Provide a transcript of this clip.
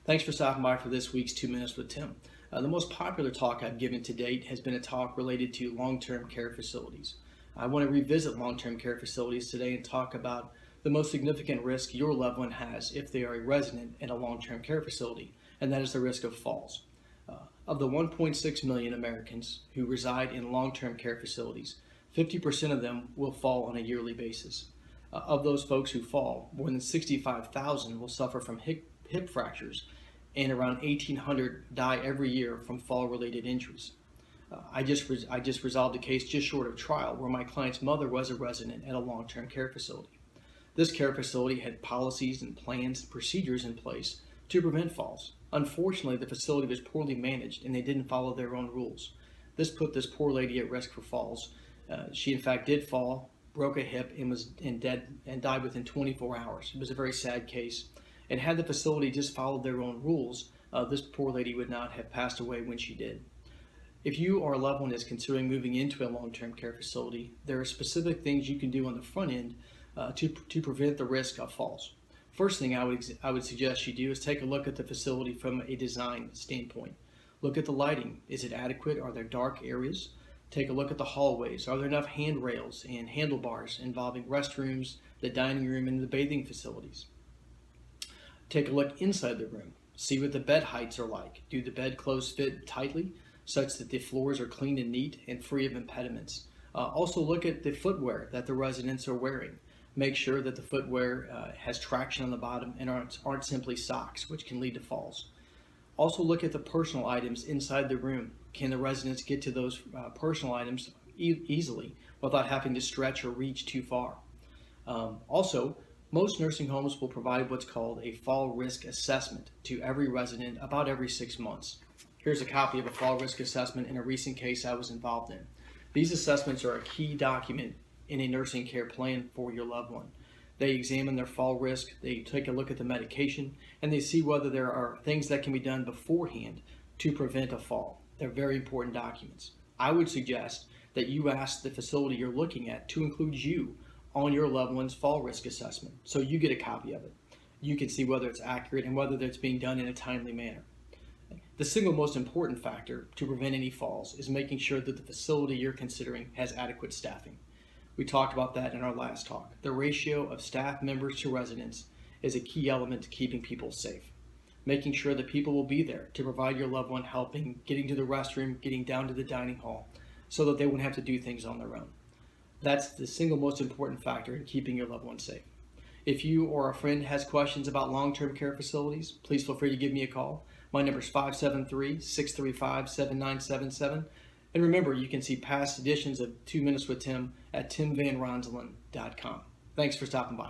Thanks for stopping by for this week's 2 Minutes with Tim. The most popular talk I've given to date has been a talk related to long-term care facilities. I want to revisit long-term care facilities today and talk about the most significant risk your loved one has if they are a resident in a long-term care facility, and that is the risk of falls. Of the 1.6 million Americans who reside in long-term care facilities, 50% of them will fall on a yearly basis. Of those folks who fall, more than 65,000 will suffer from hip fractures, and around 1,800 die every year from fall-related injuries. I just resolved a case just short of trial where my client's mother was a resident at a long-term care facility. This care facility had policies and plans and procedures in place to prevent falls. Unfortunately, the facility was poorly managed and they didn't follow their own rules. This put this poor lady at risk for falls. She in fact did fall, broke a hip, and died within 24 hours. It was a very sad case. And had the facility just followed their own rules, this poor lady would not have passed away when she did. If you or a loved one is considering moving into a long-term care facility, there are specific things you can do on the front end to prevent the risk of falls. First thing I would suggest you do is take a look at the facility from a design standpoint. Look at the lighting. Is it adequate? Are there dark areas? Take a look at the hallways. Are there enough handrails and handlebars involving restrooms, the dining room, and the bathing facilities? Take a look inside the room. See what the bed heights are like. Do the bedclothes fit tightly such that the floors are clean and neat and free of impediments? Also look at the footwear that the residents are wearing. Make sure that the footwear has traction on the bottom and aren't simply socks, which can lead to falls. Also look at the personal items inside the room. Can the residents get to those personal items easily without having to stretch or reach too far? Also, most nursing homes will provide what's called a fall risk assessment to every resident about every 6 months. Here's a copy of a fall risk assessment in a recent case I was involved in. These assessments are a key document in a nursing care plan for your loved one. They examine their fall risk, they take a look at the medication, and they see whether there are things that can be done beforehand to prevent a fall. They're very important documents. I would suggest that you ask the facility you're looking at to include you on your loved one's fall risk assessment, so you get a copy of it. You can see whether it's accurate and whether it's being done in a timely manner. The single most important factor to prevent any falls is making sure that the facility you're considering has adequate staffing. We talked about that in our last talk. The ratio of staff members to residents is a key element to keeping people safe. Making sure that people will be there to provide your loved one helping, getting to the restroom, getting down to the dining hall, so that they won't have to do things on their own. That's the single most important factor in keeping your loved one safe. If you or a friend has questions about long-term care facilities, please feel free to give me a call. My number is 573-635-7977. And remember, you can see past editions of 2 Minutes with Tim at timvanronselen.com. Thanks for stopping by.